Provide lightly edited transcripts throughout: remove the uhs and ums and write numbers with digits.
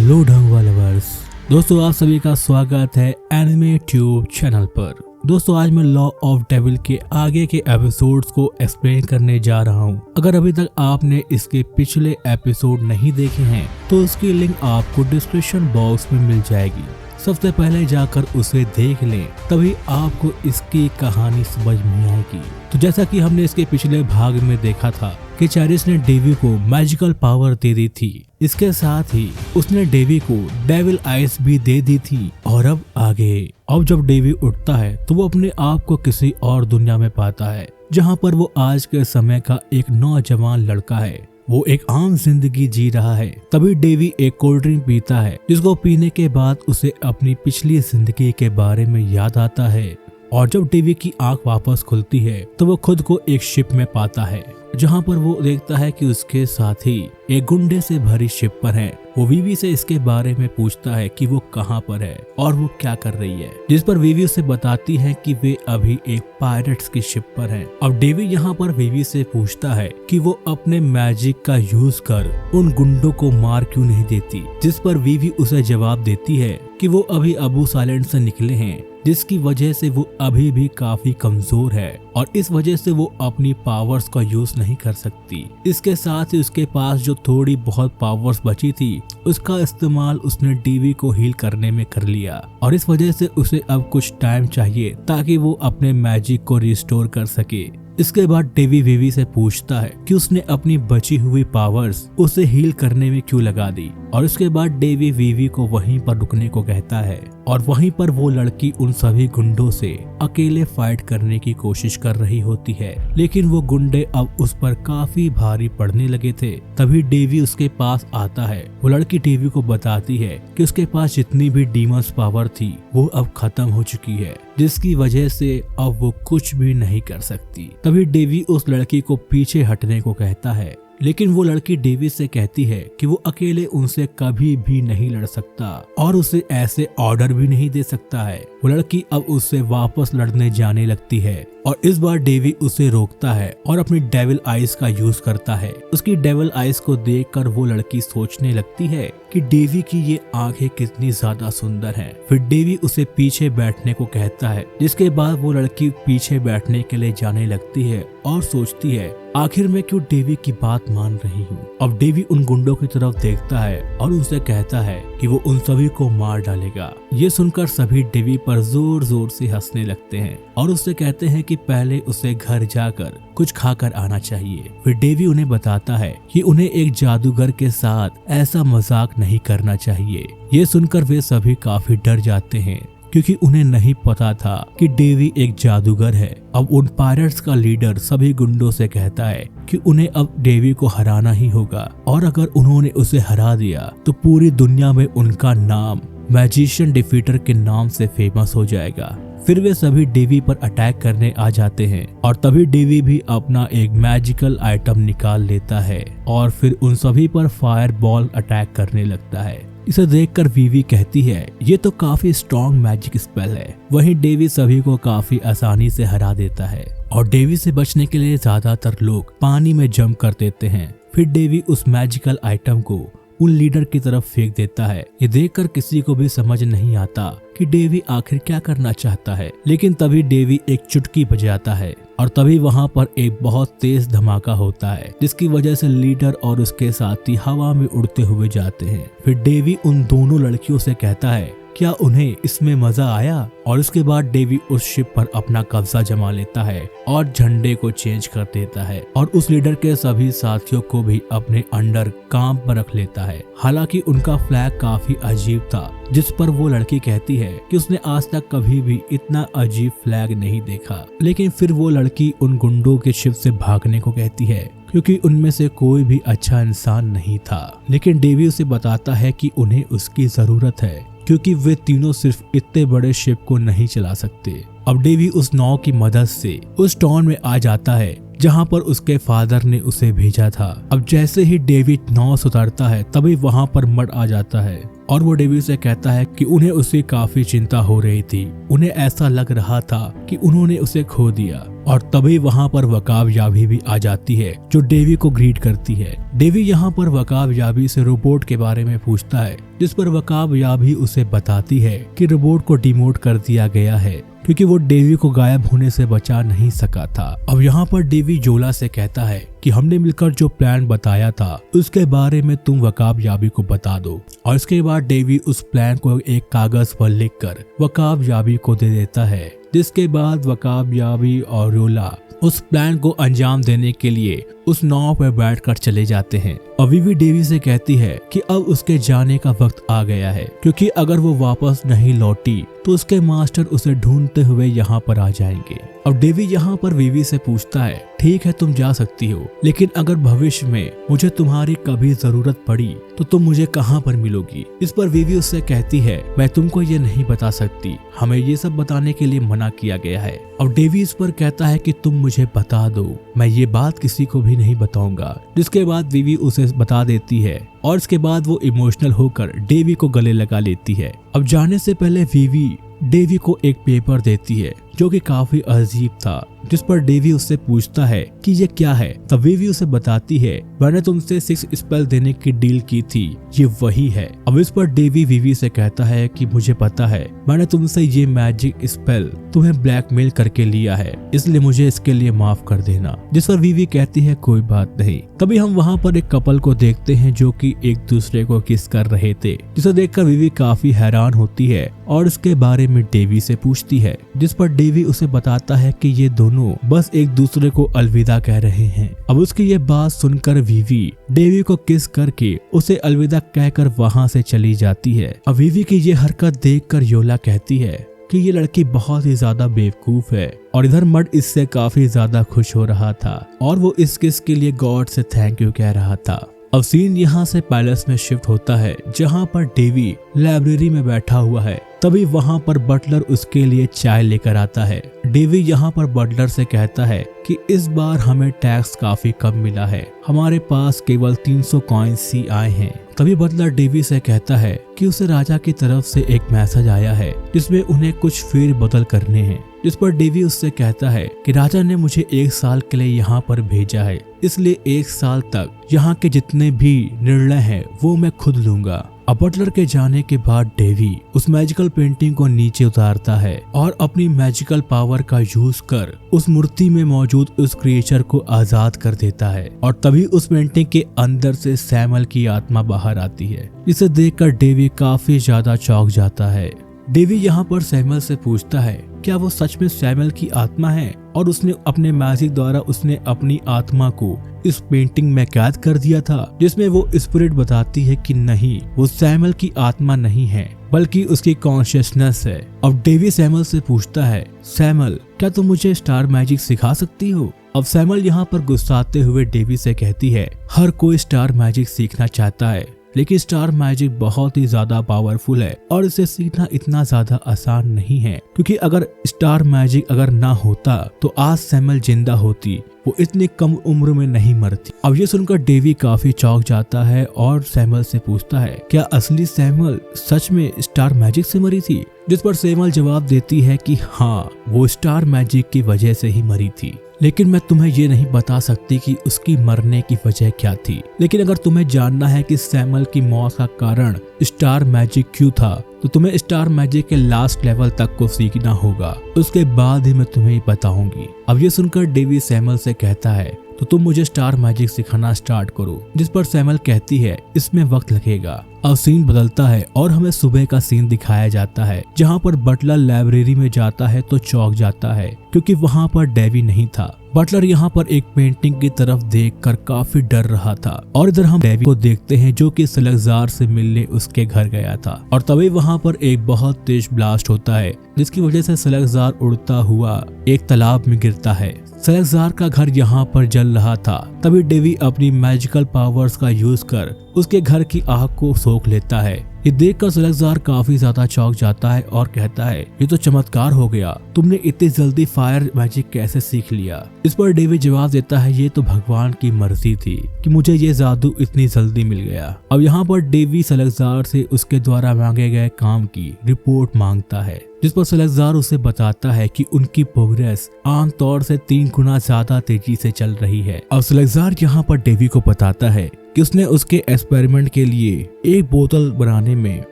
Hello ढंगवा lovers, दोस्तों आप सभी का स्वागत है एनिमे ट्यूब चैनल पर। दोस्तों आज मैं लॉ ऑफ डेविल के आगे के एपिसोड्स को एक्सप्लेन करने जा रहा हूं। अगर अभी तक आपने इसके पिछले एपिसोड नहीं देखे हैं तो उसकी लिंक आपको डिस्क्रिप्शन बॉक्स में मिल जाएगी। सबसे पहले जाकर उसे देख लें, तभी आपको इसकी कहानी समझ में आएगी। तो जैसा कि हमने इसके पिछले भाग में देखा था कि चेरिस ने डेवी को मैजिकल पावर दे दी थी, इसके साथ ही उसने डेवी को डेविल आइज भी दे दी थी। और अब जब डेवी उठता है तो वो अपने आप को किसी और दुनिया में पाता है, जहाँ पर वो आज के समय का एक नौजवान लड़का है। वो एक आम जिंदगी जी रहा है। तभी डेवी एक कोल्ड ड्रिंक पीता है, जिसको पीने के बाद उसे अपनी पिछली जिंदगी के बारे में याद आता है। और जब डेवी की आंख वापस खुलती है तो वो खुद को एक शिप में पाता है, जहाँ पर वो देखता है कि उसके साथी एक गुंडे से भरी शिप पर है। वो वीवी से इसके बारे में पूछता है कि वो कहाँ पर है और वो क्या कर रही है, जिस पर वीवी उसे बताती है कि वे अभी एक पायरेट्स की शिप पर हैं। अब डेवी यहाँ पर वीवी से पूछता है कि वो अपने मैजिक का यूज कर उन गुंडों को मार क्यों नहीं देती, जिस पर वीवी उसे जवाब देती है कि वो अभी अबू साइलेंट से निकले हैं, जिसकी वजह से वो अभी भी काफी कमजोर है और इस वजह से वो अपनी पावर्स का यूज नहीं कर सकती। इसके साथ ही उसके पास जो थोड़ी बहुत पावर्स बची थी उसका इस्तेमाल उसने डेवी को हील करने में कर लिया और इस वजह से उसे अब कुछ टाइम चाहिए ताकि वो अपने मैजिक को रिस्टोर कर सके। इसके बाद डेवी वीवी से पूछता है कि उसने अपनी बची हुई पावर्स उसे हील करने में क्यों लगा दी और उसके बाद डेवी वीवी को वहीं पर रुकने को कहता है और वहीं पर वो लड़की उन सभी गुंडों से अकेले फाइट करने की कोशिश कर रही होती है, लेकिन वो गुंडे अब उस पर काफी भारी पड़ने लगे थे। तभी डेवी उसके पास आता है। वो लड़की डेवी को बताती है कि उसके पास जितनी भी डीमंस पावर थी वो अब खत्म हो चुकी है, जिसकी वजह से अब वो कुछ भी नहीं कर सकती। तभी डेवी उस लड़की को पीछे हटने को कहता है, लेकिन वो लड़की डेवी से कहती है कि वो अकेले उनसे कभी भी नहीं लड़ सकता और उसे ऐसे ऑर्डर भी नहीं दे सकता है। वो लड़की अब उससे वापस लड़ने जाने लगती है और इस बार डेवी उसे रोकता है और अपनी डेविल आइज का यूज करता है। उसकी डेविल आइज को देखकर वो लड़की सोचने लगती है कि डेवी की ये आंखें कितनी ज्यादा सुंदर हैं। फिर डेवी उसे पीछे बैठने को कहता है, जिसके बाद वो लड़की पीछे बैठने के लिए जाने लगती है और सोचती है आखिर मैं क्यों डेवी की बात मान रही हूँ। अब डेवी उन गुंडों की तरफ देखता है और उनसे कहता है कि वो उन सभी को मार डालेगा। ये सुनकर सभी डेवी पर जोर जोर से हंसने लगते हैं और उससे कहते हैं कि पहले उसे घर जाकर कुछ खाकर आना चाहिए। फिर डेवी उन्हें बताता है कि उन्हें एक जादूगर के साथ ऐसा मजाक नहीं करना चाहिए। ये सुनकर वे सभी काफी डर जाते हैं, क्योंकि उन्हें नहीं पता था कि डेवी एक जादूगर है। अब उन पायरेट्स का लीडर सभी गुंडों से कहता है कि उन्हें अब डेवी को हराना ही होगा और अगर उन्होंने उसे हरा दिया तो पूरी दुनिया में उनका नाम मैजिशियन डिफीटर के नाम से फेमस हो जाएगा। फिर वे सभी डेवी पर अटैक करने आ जाते हैं और तभी डेवी भी अपना एक मैजिकल आइटम निकाल लेता है और फिर उन सभी पर फायर बॉल अटैक करने लगता है। इसे देखकर वीवी कहती है ये तो काफी स्ट्रॉन्ग मैजिक स्पेल है। वहीं डेवी सभी को काफी आसानी से हरा देता है और डेवी से बचने के लिए ज्यादातर लोग पानी में जंप कर देते हैं। फिर डेवी उस मैजिकल आइटम को उन लीडर की तरफ फेंक देता है। ये देखकर किसी को भी समझ नहीं आता कि डेवी आखिर क्या करना चाहता है, लेकिन तभी डेवी एक चुटकी बजाता है और तभी वहां पर एक बहुत तेज धमाका होता है, जिसकी वजह से लीडर और उसके साथी हवा में उड़ते हुए जाते हैं। फिर डेवी उन दोनों लड़कियों से कहता है क्या उन्हें इसमें मजा आया और उसके बाद डेवी उस शिप पर अपना कब्जा जमा लेता है और झंडे को चेंज कर देता है और उस लीडर के सभी साथियों को भी अपने अंडर काम पर रख लेता है। हालांकि उनका फ्लैग काफी अजीब था, जिस पर वो लड़की कहती है कि उसने आज तक कभी भी इतना अजीब फ्लैग नहीं देखा। लेकिन फिर वो लड़की उन गुंडों के शिप से भागने को कहती है, क्योंकि उनमें से कोई भी अच्छा इंसान नहीं था। लेकिन डेवी उसे बताता है कि उन्हें उसकी जरूरत है, क्योंकि वे तीनों सिर्फ इतने बड़े शिप को नहीं चला सकते। अब डेवी उस नाव की मदद से उस टाउन में आ जाता है जहां पर उसके फादर ने उसे भेजा था। अब जैसे ही डेवी नाव से उतरता है तभी वहां पर मड आ जाता है और वो डेवी से कहता है कि उन्हें उसकी काफी चिंता हो रही थी। उन्हें ऐसा लग रहा था कि उन्होंने उसे खो दिया। और तभी वहाँ पर वकाब याबी भी आ जाती है जो डेवी को ग्रीट करती है। डेवी यहाँ पर वकाब याबी से रोबोट के बारे में पूछता है, जिस पर वकाब याबी उसे बताती है कि रोबोट को डिमोट कर दिया गया है क्योंकि वो डेवी को गायब होने से बचा नहीं सका था। अब यहाँ पर डेवी जोला से कहता है कि हमने मिलकर जो प्लान बताया था उसके बारे में तुम वकाब याबी को बता दो। और इसके बाद डेवी उस प्लान को एक कागज पर लिखकर वकाब याबी को दे देता है, जिसके बाद वकाब याबी और जोला उस प्लान को अंजाम देने के लिए उस नाव पर बैठकर चले जाते हैं। अभी भी डेवी से कहती है कि अब उसके जाने का वक्त आ गया है क्योंकि अगर वो वापस नहीं लौटी तो उसके मास्टर उसे ढूंढते हुए यहाँ पर आ जाएंगे। अब डेवी यहाँ पर वीवी से पूछता है, ठीक है तुम जा सकती हो, लेकिन अगर भविष्य में मुझे तुम्हारी कभी जरूरत पड़ी तो तुम मुझे कहाँ पर मिलोगी। इस पर वीवी उससे कहती है, मैं तुमको ये नहीं बता सकती, हमें ये सब बताने के लिए मना किया गया है। अब डेवी इस पर कहता है कि तुम मुझे बता दो, मैं ये बात किसी को भी नहीं बताऊंगा। जिसके बाद वीवी उसे बता देती है और इसके बाद वो इमोशनल होकर डेवी को गले लगा लेती है। अब जाने से पहले वीवी डेवी को एक पेपर देती है जो कि काफी अजीब था, जिस पर डेवी उससे पूछता है कि ये क्या है। तब वीवी उसे बताती है, मैंने तुमसे 6 स्पेल देने की डील की थी, ये वही है। अब इस पर डेवी वीवी से कहता है कि मुझे पता है, मैंने तुमसे ये मैजिक स्पेल तुम्हें ब्लैकमेल करके लिया है, इसलिए मुझे इसके लिए माफ कर देना। जिस पर वीवी कहती है कोई बात नहीं। तभी हम वहाँ पर एक कपल को देखते हैं जो कि एक दूसरे को किस कर रहे थे, जिसे देखकर वीवी काफी हैरान होती है और इसके बारे में डेवी से पूछती है, जिस पर डेवी उसे बताता है कि ये दोनों बस एक दूसरे को अलविदा कह रहे हैं। अब उसकी ये बात सुनकर वीवी डेवी को किस करके उसे अलविदा कहकर वहाँ से चली जाती है। अब वीवी की ये हरकत देखकर योला कहती है कि ये लड़की बहुत ही ज्यादा बेवकूफ है और इधर मड इससे काफी ज्यादा खुश हो रहा था और वो इस किस के लिए गॉड से थैंक यू कह रहा था। अब सीन यहाँ से पैलेस में शिफ्ट होता है जहाँ पर डेवी लाइब्रेरी में बैठा हुआ है। तभी वहाँ पर बटलर उसके लिए चाय लेकर आता है। डेवी यहाँ पर बटलर से कहता है कि इस बार हमें टैक्स काफी कम मिला है, हमारे पास केवल 300 कॉइन्स ही आए हैं। तभी बटलर डेवी से कहता है कि उसे राजा की तरफ से एक मैसेज आया है जिसमें उन्हें कुछ फेर बदल करने हैं। जिस पर डेवी उससे कहता है कि राजा ने मुझे 1 साल के लिए यहाँ पर भेजा है, इसलिए 1 साल तक यहाँ के जितने भी निर्णय हैं वो मैं खुद लूंगा। अब बटलर के जाने के बाद डेवी उस मैजिकल पेंटिंग को नीचे उतारता है और अपनी मैजिकल पावर का यूज कर उस मूर्ति में मौजूद उस क्रिएचर को आजाद कर देता है और तभी उस पेंटिंग के अंदर से सैमुअल की आत्मा बाहर आती है। इसे देखकर डेवी काफी ज्यादा चौंक जाता है। डेवी यहाँ पर सैमुअल से पूछता है क्या वो सच में सैमुअल की आत्मा है और उसने अपने मैजिक द्वारा उसने अपनी आत्मा को इस पेंटिंग में कैद कर दिया था, जिसमें वो स्पिरिट बताती है कि नहीं, वो सैमुअल की आत्मा नहीं है बल्कि उसकी कॉन्शियसनेस है। अब डेवी सैमुअल से पूछता है, सैमुअल क्या तुम मुझे स्टार मैजिक सिखा सकती हो। अब सैमुअल यहाँ पर गुस्साते हुए डेवी से कहती है, हर कोई स्टार मैजिक सीखना चाहता है लेकिन स्टार मैजिक बहुत ही ज्यादा पावरफुल है और इसे सीखना इतना ज्यादा आसान नहीं है, क्योंकि अगर स्टार मैजिक अगर ना होता तो आज सैमुअल जिंदा होती, वो इतनी कम उम्र में नहीं मरती। अब ये सुनकर डेवी काफी चौंक जाता है और सैमुअल से पूछता है क्या असली सैमुअल सच में स्टार मैजिक से मरी थी। जिस पर सैमुअल जवाब देती है कि हाँ, वो स्टार मैजिक की वजह से ही मरी थी, लेकिन मैं तुम्हें ये नहीं बता सकती कि उसकी मरने की वजह क्या थी। लेकिन अगर तुम्हें जानना है कि सैमुअल की मौत का कारण स्टार मैजिक क्यों था तो तुम्हें स्टार मैजिक के लास्ट लेवल तक को सीखना होगा, उसके बाद ही मैं तुम्हें बताऊंगी। अब ये सुनकर डेवी सैमुअल से कहता है तो तुम मुझे स्टार मैजिक सिखाना स्टार्ट करो। जिस पर सैमुअल कहती है इसमें वक्त लगेगा। अब सीन बदलता है और हमें सुबह का सीन दिखाया जाता है जहाँ पर बटलर लाइब्रेरी में जाता है तो चौंक जाता है क्योंकि वहाँ पर डेवी नहीं था। बटलर यहाँ पर एक पेंटिंग की तरफ देखकर काफी डर रहा था और इधर हम डेवी को देखते हैं जो कि सलगजार से मिलने उसके घर गया था और तभी वहाँ पर एक बहुत तेज ब्लास्ट होता है जिसकी वजह से सलगजार उड़ता हुआ एक तालाब में गिरता है। सलगजार का घर यहाँ पर जल रहा था। तभी डेवी अपनी मैजिकल पावर्स का यूज कर उसके घर की आग को सोख लेता है। ये देखकर सलगजार काफी ज्यादा चौंक जाता है और कहता है ये तो चमत्कार हो गया, तुमने इतनी जल्दी फायर मैजिक कैसे सीख लिया। इस पर डेवी जवाब देता है ये तो भगवान की मर्जी थी कि मुझे ये जादू इतनी जल्दी मिल गया। अब यहाँ पर डेवी सलगजार से उसके द्वारा मांगे गए काम की रिपोर्ट मांगता है, जिस पर सलगजार उसे बताता है कि उनकी प्रोग्रेस आमतौर से 3 गुना ज्यादा तेजी से चल रही है। अब सलगजार यहाँ पर डेवी को बताता है कि उसने उसके एक्सपेरिमेंट के लिए एक बोतल बनाने में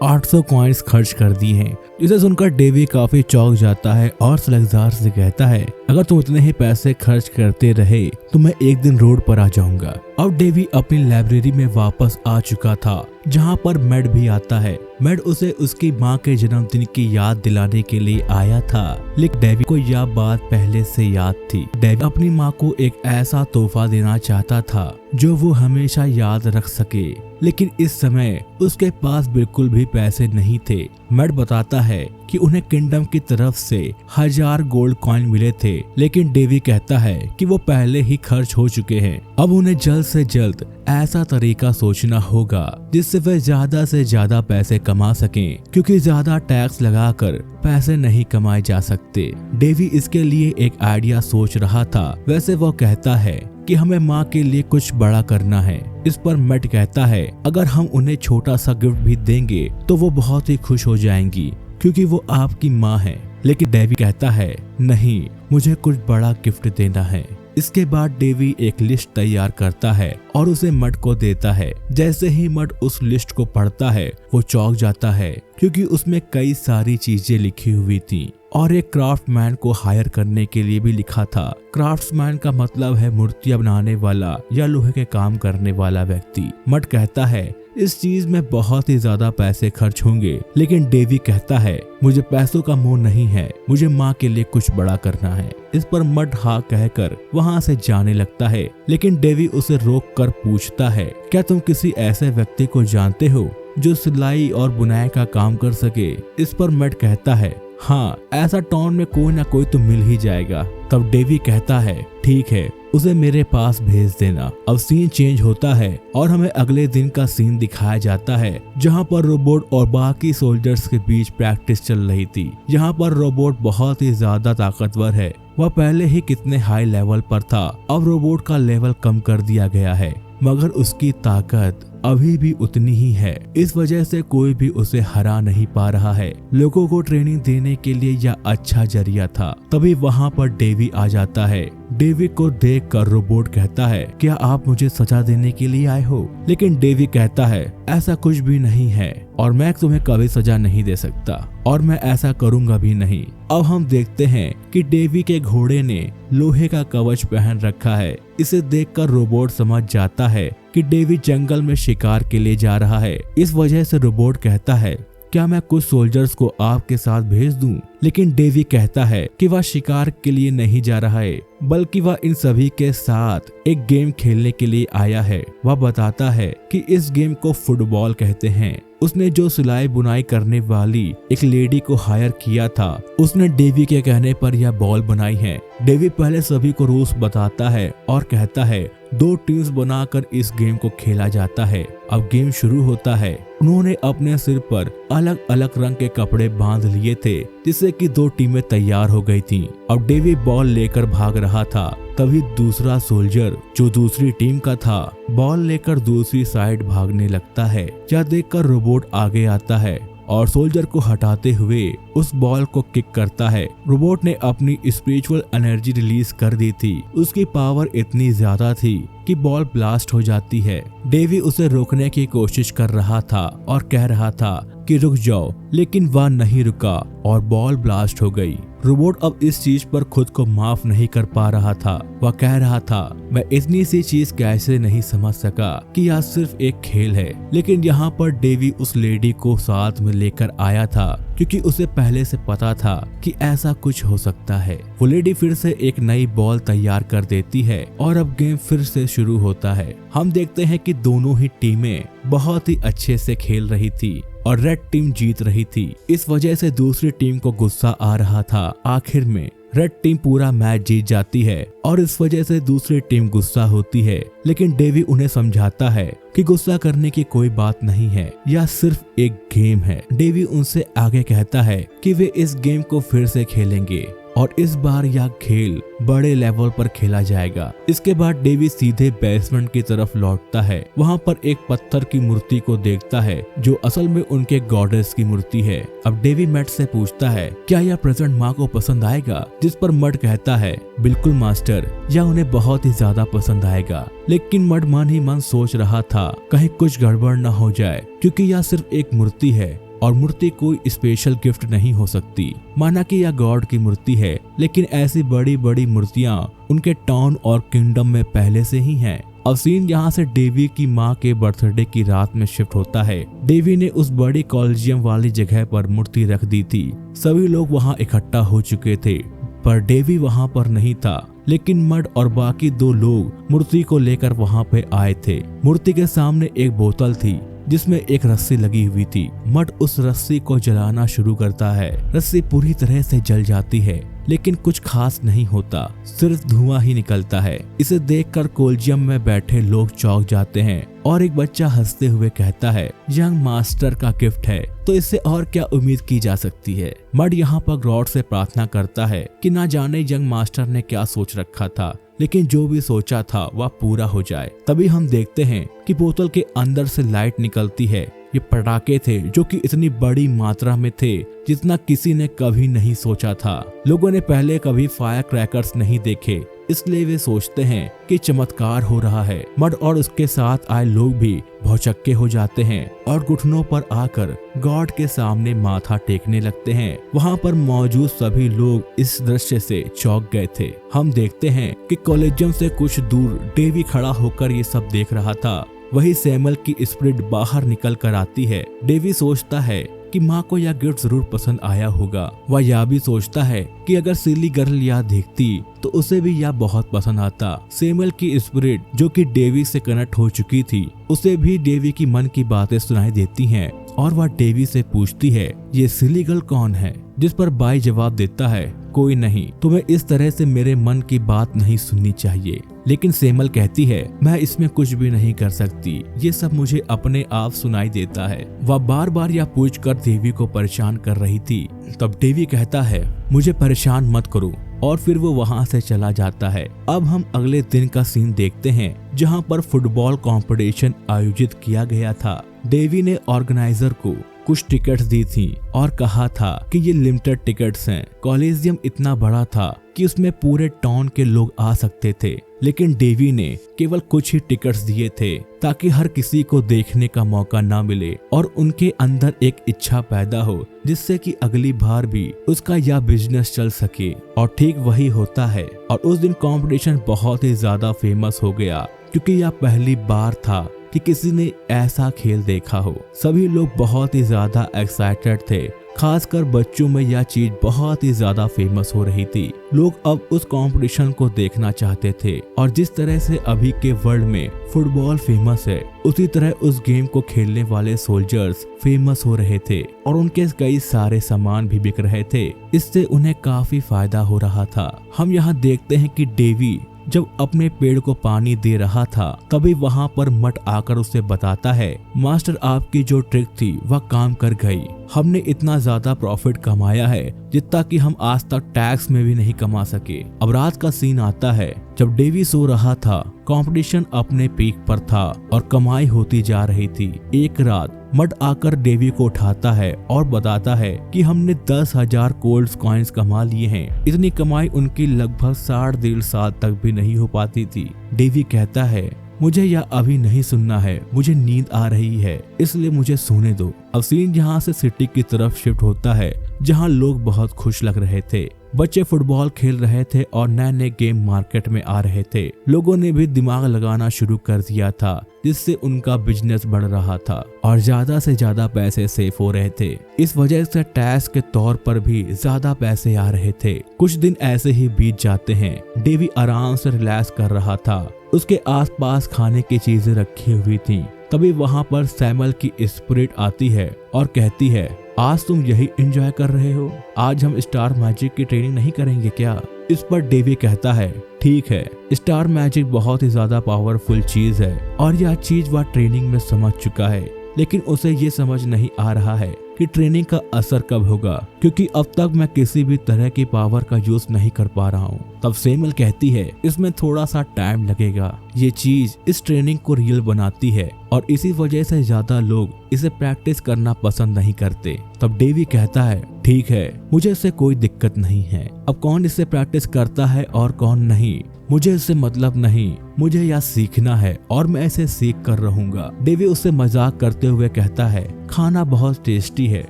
800 कॉइन्स खर्च कर दी हैं। जिसे सुनकर डेवी काफी चौंक जाता है और सलगजार से कहता है अगर तुम इतने ही पैसे खर्च करते रहे तो मैं एक दिन रोड पर आ जाऊंगा। अब डेवी अपनी लाइब्रेरी में वापस आ चुका था, जहाँ पर मैड भी आता है। मैड उसे उसकी माँ के जन्मदिन की याद दिलाने के लिए आया था, लेकिन डेवी को यह बात पहले से याद थी। डेवी अपनी माँ को एक ऐसा तोहफा देना चाहता था जो वो हमेशा याद रख सके, लेकिन इस समय उसके पास बिल्कुल भी पैसे नहीं थे। मैड बताता है कि उन्हें किंगडम की तरफ से 1000 गोल्ड कॉइन मिले थे, लेकिन डेवी कहता है कि वो पहले ही खर्च हो चुके हैं। अब उन्हें जल्द से जल्द ऐसा तरीका सोचना होगा जिससे वे ज्यादा से ज्यादा पैसे कमा सकें, क्योंकि ज्यादा टैक्स लगाकर पैसे नहीं कमाए जा सकते। डेवी इसके लिए एक आइडिया सोच रहा था। वैसे वो कहता है कि हमें माँ के लिए कुछ बड़ा करना है। इस पर मैट कहता है अगर हम उन्हें छोटा सा गिफ्ट भी देंगे तो वो बहुत ही खुश हो जाएंगी, क्योंकि वो आपकी माँ है। लेकिन डेवी कहता है नहीं, मुझे कुछ बड़ा गिफ्ट देना है। इसके बाद डेवी एक लिस्ट तैयार करता है और उसे मट को देता है। जैसे ही मट उस लिस्ट को पढ़ता है वो चौंक जाता है, क्योंकि उसमें कई सारी चीजें लिखी हुई थी और एक क्राफ्टमैन को हायर करने के लिए भी लिखा था। क्राफ्ट्समैन का मतलब है मूर्तियां बनाने वाला या लोहे के काम करने वाला व्यक्ति। मट कहता है इस चीज में बहुत ही ज्यादा पैसे खर्च होंगे, लेकिन डेवी कहता है मुझे पैसों का मोह नहीं है, मुझे माँ के लिए कुछ बड़ा करना है। इस पर मट हाँ कहकर वहाँ से जाने लगता है, लेकिन डेवी उसे रोक कर पूछता है क्या तुम किसी ऐसे व्यक्ति को जानते हो जो सिलाई और बुनाई का काम कर सके। इस पर मट कहता है हाँ, ऐसा टाउन में कोई ना कोई तो मिल ही जाएगा। तब डेवी कहता है ठीक है, उसे मेरे पास भेज देना। अब सीन चेंज होता है और हमें अगले दिन का सीन दिखाया जाता है, जहां पर रोबोट और बाकी सोल्जर्स के बीच प्रैक्टिस चल रही थी। यहाँ पर रोबोट बहुत ही ज्यादा ताकतवर है, वह पहले ही कितने हाई लेवल पर था, अब रोबोट का लेवल कम कर दिया गया है, मगर उसकी ताकत अभी भी उतनी ही है। इस वजह से कोई भी उसे हरा नहीं पा रहा है। लोगों को ट्रेनिंग देने के लिए यह अच्छा जरिया था। तभी वहाँ पर डेवी आ जाता है। डेवी को देखकर रोबोट कहता है क्या आप मुझे सजा देने के लिए आए हो। लेकिन डेवी कहता है ऐसा कुछ भी नहीं है और मैं तुम्हें कभी सजा नहीं दे सकता और मैं ऐसा करूंगा भी नहीं। अब हम देखते हैं कि डेवी के घोड़े ने लोहे का कवच पहन रखा है। इसे देखकर रोबोट समझ जाता है कि डेवी जंगल में शिकार के लिए जा रहा है। इस वजह से रोबोट कहता है क्या मैं कुछ सोल्जर्स को आपके साथ भेज दूं? लेकिन डेवी कहता है कि वह शिकार के लिए नहीं जा रहा है, बल्कि वह इन सभी के साथ एक गेम खेलने के लिए आया है। वह बताता है कि इस गेम को फुटबॉल कहते हैं। उसने जो सिलाई बुनाई करने वाली एक लेडी को हायर किया था, उसने डेवी के कहने पर यह बॉल बनाई है। डेवी पहले सभी को रूल्स बताता है और कहता है 2 टीम्स बनाकर इस गेम को खेला जाता है। अब गेम शुरू होता है। उन्होंने अपने सिर पर अलग अलग रंग के कपड़े बांध लिए थे, जिससे कि 2 टीमें तैयार हो गई थीं। अब डेवी बॉल लेकर भाग रहा था, तभी दूसरा सोल्जर जो दूसरी टीम का था बॉल लेकर दूसरी साइड भागने लगता है। यह देखकर रोबोट आगे आता है और सोल्जर को हटाते हुए उस बॉल को किक करता है। रोबोट ने अपनी स्पिरिचुअल एनर्जी रिलीज कर दी थी। उसकी पावर इतनी ज्यादा थी कि बॉल ब्लास्ट हो जाती है। डेवी उसे रोकने की कोशिश कर रहा था और कह रहा था कि रुक जाओ, लेकिन वह नहीं रुका और बॉल ब्लास्ट हो गई। रोबोट अब इस चीज पर खुद को माफ नहीं कर पा रहा था। वह कह रहा था मैं इतनी सी चीज कैसे नहीं समझ सका कि यह सिर्फ एक खेल है। लेकिन यहाँ पर डेवी उस लेडी को साथ में लेकर आया था, क्योंकि उसे पहले से पता था कि ऐसा कुछ हो सकता है। वो लेडी फिर से एक नई बॉल तैयार कर देती है और अब गेम फिर से शुरू होता है। हम देखते हैं कि दोनों ही टीमें बहुत ही अच्छे से खेल रही थी और रेड टीम जीत रही थी। इस वजह से दूसरी टीम को गुस्सा आ रहा था। आखिर में रेड टीम पूरा मैच जीत जाती है और इस वजह से दूसरी टीम गुस्सा होती है, लेकिन डेवी उन्हें समझाता है कि गुस्सा करने की कोई बात नहीं है, यह सिर्फ एक गेम है। डेवी उनसे आगे कहता है कि वे इस गेम को फिर से खेलेंगे और इस बार यह खेल बड़े लेवल पर खेला जाएगा। इसके बाद डेवी सीधे बेसमेंट की तरफ लौटता है। वहाँ पर एक पत्थर की मूर्ति को देखता है जो असल में उनके गॉडेस की मूर्ति है। अब डेवी मैट से पूछता है क्या यह प्रेजेंट माँ को पसंद आएगा, जिस पर मड कहता है बिल्कुल मास्टर, यह उन्हें बहुत ही ज्यादा पसंद आएगा। लेकिन मड मन ही मन सोच रहा था कहीं कुछ गड़बड़ न हो जाए, क्योंकि यह सिर्फ एक मूर्ति है और मूर्ति कोई स्पेशल गिफ्ट नहीं हो सकती। माना कि यह गॉड की मूर्ति है, लेकिन ऐसी बड़ी बड़ी मूर्तियां उनके टाउन और किंगडम में पहले से ही हैं। अब सीन यहाँ से डेवी की माँ के बर्थडे की रात में शिफ्ट होता है। डेवी ने उस बड़ी कॉलेजियम वाली जगह पर मूर्ति रख दी थी। सभी लोग वहाँ इकट्ठा हो चुके थे, पर डेवी वहाँ पर नहीं था। लेकिन मड और बाकी 2 लोग मूर्ति को लेकर वहाँ पे आए थे। मूर्ति के सामने एक बोतल थी जिसमें एक रस्सी लगी हुई थी। मड उस रस्सी को जलाना शुरू करता है। रस्सी पूरी तरह से जल जाती है, लेकिन कुछ खास नहीं होता, सिर्फ धुआं ही निकलता है। इसे देखकर कोलिजियम में बैठे लोग चौंक जाते हैं और एक बच्चा हंसते हुए कहता है यंग मास्टर का गिफ्ट है तो इससे और क्या उम्मीद की जा सकती है। मड यहाँ पर गॉड से प्रार्थना करता है कि ना जाने यंग मास्टर ने क्या सोच रखा था, लेकिन जो भी सोचा था वह पूरा हो जाए। तभी हम देखते हैं कि बोतल के अंदर से लाइट निकलती है। ये पटाखे थे जो कि इतनी बड़ी मात्रा में थे जितना किसी ने कभी नहीं सोचा था। लोगों ने पहले कभी फायर क्रैकर्स नहीं देखे, इसलिए वे सोचते हैं कि चमत्कार हो रहा है। मड और उसके साथ आए लोग भी भौचक्के हो जाते हैं और घुटनों पर आकर गॉड के सामने माथा टेकने लगते हैं। वहाँ पर मौजूद सभी लोग इस दृश्य से चौंक गए थे। हम देखते हैं कि कॉलेजियम से कुछ दूर डेवी खड़ा होकर ये सब देख रहा था। वही सैमुअल की स्पिरिट बाहर निकल कर आती है। डेवी सोचता है कि माँ को यह गिफ्ट जरूर पसंद आया होगा। वह यह भी सोचता है कि अगर सिली गर्ल यह देखती तो उसे भी यह बहुत पसंद आता। सैमुअल की स्पिरिट जो कि डेवी से कनेक्ट हो चुकी थी, उसे भी डेवी की मन की बातें सुनाई देती हैं और वह डेवी से पूछती है ये सिली गर्ल कौन है, जिस पर बाई जवाब देता है कोई नहीं, तुम्हें इस तरह से मेरे मन की बात नहीं सुननी चाहिए। लेकिन सैमुअल कहती है मैं इसमें कुछ भी नहीं कर सकती, ये सब मुझे अपने आप सुनाई देता है। वह बार बार यह पूछकर डेवी को परेशान कर रही थी। तब डेवी कहता है मुझे परेशान मत करो और फिर वो वहाँ से चला जाता है। अब हम अगले दिन का सीन देखते हैं जहाँ पर फुटबॉल कंपटीशन आयोजित किया गया था। डेवी ने ऑर्गेनाइजर को कुछ टिकट्स दी थी और कहा था कि ये लिमिटेड टिकट्स हैं। कॉलेजियम इतना बड़ा था कि उसमें पूरे टाउन के लोग आ सकते थे, लेकिन डेवी ने केवल कुछ ही टिकट्स दिए थे ताकि हर किसी को देखने का मौका ना मिले और उनके अंदर एक इच्छा पैदा हो जिससे कि अगली बार भी उसका यह बिजनेस चल सके। और ठीक वही होता है और उस दिन कंपटीशन बहुत ही ज्यादा फेमस हो गया क्योंकि यह पहली बार था कि किसी ने ऐसा खेल देखा हो। सभी लोग बहुत ही ज्यादा एक्साइटेड थे, खासकर बच्चों में यह चीज बहुत ही ज्यादा फेमस हो रही थी। लोग अब उस कंपटीशन को देखना चाहते थे और जिस तरह से अभी के वर्ल्ड में फुटबॉल फेमस है, उसी तरह उस गेम को खेलने वाले सोल्जर्स फेमस हो रहे थे और उनके कई सारे सामान भी बिक रहे थे। इससे उन्हें काफी फायदा हो रहा था। हम यहाँ देखते हैं कि डेवी जब अपने पेड़ को पानी दे रहा था तभी वहाँ पर मट आकर उसे बताता है मास्टर आपकी जो ट्रिक थी वह काम कर गई। हमने इतना ज्यादा प्रॉफिट कमाया है जितना कि हम आज तक टैक्स में भी नहीं कमा सके। अब रात का सीन आता है जब डेवी सो रहा था। कंपटीशन अपने पीक पर था और कमाई होती जा रही थी। एक रात मड आकर डेवी को उठाता है और बताता है कि हमने 10,000 गोल्ड कॉइन्स कमा लिए हैं। इतनी कमाई उनकी लगभग 1.5 साल तक भी नहीं हो पाती थी। डेवी कहता है मुझे यह अभी नहीं सुनना है, मुझे नींद आ रही है, इसलिए मुझे सोने दो। अब सीन यहाँ से सिटी की तरफ शिफ्ट होता है जहाँ लोग बहुत खुश लग रहे थे। बच्चे फुटबॉल खेल रहे थे और नए नए गेम मार्केट में आ रहे थे। लोगों ने भी दिमाग लगाना शुरू कर दिया था जिससे उनका बिजनेस बढ़ रहा था और ज्यादा से ज्यादा पैसे सेव हो रहे थे। इस वजह से टैक्स के तौर पर भी ज्यादा पैसे आ रहे थे। कुछ दिन ऐसे ही बीत जाते हैं। डेवी आराम से रिलैक्स कर रहा था। उसके आसपास खाने की चीजें रखी हुई थी। तभी वहाँ पर सैमुअल की स्पिरिट आती है और कहती है आज तुम यही एंजॉय कर रहे हो? आज हम स्टार मैजिक की ट्रेनिंग नहीं करेंगे क्या? इस पर डेवी कहता है ठीक है, स्टार मैजिक बहुत ही ज्यादा पावरफुल चीज है और यह चीज वह ट्रेनिंग में समझ चुका है, लेकिन उसे ये समझ नहीं आ रहा है कि ट्रेनिंग का असर कब होगा, क्योंकि अब तक मैं किसी भी तरह की पावर का यूज नहीं कर पा रहा हूँ। तब सेमल कहती है इसमें थोड़ा सा टाइम लगेगा, ये चीज इस ट्रेनिंग को रियल बनाती है और इसी वजह से ज्यादा लोग इसे प्रैक्टिस करना पसंद नहीं करते। तब डेवी कहता है ठीक है, मुझे इससे कोई दिक्कत नहीं है, अब कौन इससे प्रैक्टिस करता है और कौन नहीं मुझे इससे मतलब नहीं, मुझे यह सीखना है और मैं इसे सीख कर रहूंगा। डेवी उससे मजाक करते हुए कहता है खाना बहुत टेस्टी है,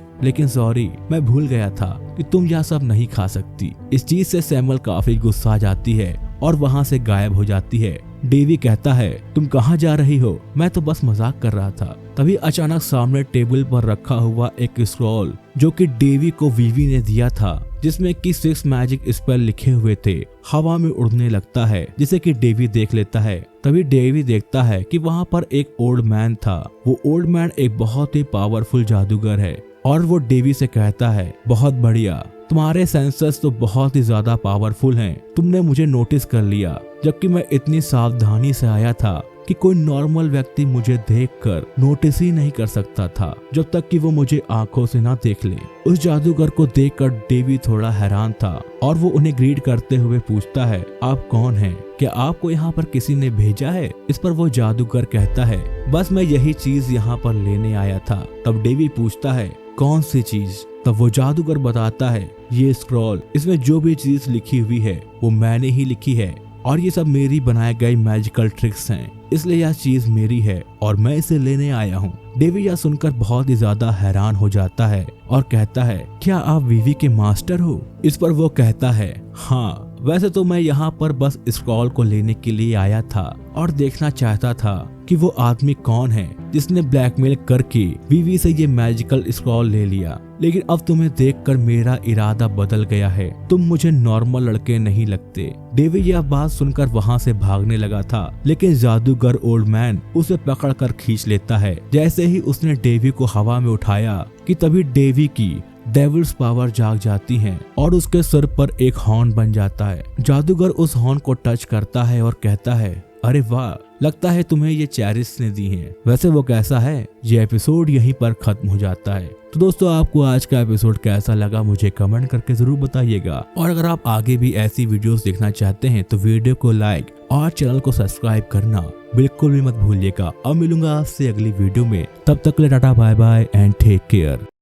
लेकिन सॉरी मैं भूल गया था कि तुम यह सब नहीं खा सकती। इस चीज से सैमुअल काफी गुस्सा आ जाती है और वहाँ से गायब हो जाती है। डेवी कहता है तुम कहाँ जा रही हो? मैं तो बस मजाक कर रहा था। तभी अचानक सामने टेबल पर रखा हुआ एक स्क्रॉल जो कि डेवी को वीवी ने दिया था, जिसमें कि 6 मैजिक स्पेल लिखे हुए थे, हवा में उड़ने लगता है, जिसे कि डेवी देख लेता है। तभी डेवी देखता है कि वहाँ पर एक ओल्ड मैन था। वो ओल्ड मैन एक बहुत ही पावरफुल जादूगर है और वो डेवी से कहता है बहुत बढ़िया, तुम्हारे सेंसर्स तो बहुत ही ज्यादा पावरफुल हैं, तुमने मुझे नोटिस कर लिया, जबकि मैं इतनी सावधानी से आया था कि कोई नॉर्मल व्यक्ति मुझे देखकर नोटिस ही नहीं कर सकता था जब तक कि वो मुझे आंखों से ना देख ले। उस जादूगर को देखकर डेवी थोड़ा हैरान था और वो उन्हें ग्रीट करते हुए पूछता है आप कौन हैं? क्या आपको यहाँ पर किसी ने भेजा है? इस पर वो जादूगर कहता है बस मैं यही चीज यहाँ पर लेने आया था। तब डेवी पूछता है कौन सी चीज? तब वो जादूगर बताता है ये स्क्रॉल, इसमें जो भी चीज लिखी हुई है वो मैंने ही लिखी है और ये सब मेरी बनाए गए मैजिकल ट्रिक्स हैं, इसलिए यह चीज मेरी है और मैं इसे लेने आया हूँ। डेवी यह सुनकर बहुत ही ज्यादा हैरान हो जाता है और कहता है क्या आप वीवी के मास्टर हो? इस पर वो कहता है हाँ, वैसे तो मैं यहाँ पर बस स्क्रॉल को लेने के लिए आया था और देखना चाहता था कि वो आदमी कौन है जिसने ब्लैकमेल करके वीवी से ये मैजिकल स्क्रॉल ले लिया, लेकिन अब तुम्हें देखकर मेरा इरादा बदल गया है, तुम मुझे नॉर्मल लड़के नहीं लगते। डेवी यह बात सुनकर वहाँ से भागने लगा था, लेकिन जादूगर ओल्ड मैन उसे पकड़कर खींच लेता है। जैसे ही उसने डेवी को हवा में उठाया कि तभी डेवी की डेविल्स पावर जाग जाती है और उसके सिर पर एक हॉर्न बन जाता है। जादूगर उस हॉर्न को टच करता है और कहता है अरे वाह, लगता है तुम्हें ये चेरिस ने दी हैं। वैसे वो कैसा है? ये एपिसोड यहीं पर खत्म हो जाता है। तो दोस्तों आपको आज का एपिसोड कैसा लगा मुझे कमेंट करके जरूर बताइएगा, और अगर आप आगे भी ऐसी वीडियोस देखना चाहते हैं तो वीडियो को लाइक और चैनल को सब्सक्राइब करना बिल्कुल भी मत भूलिएगा। अब मिलूंगा आपसे अगली वीडियो में, तब तक के लिए tata bye bye and take care.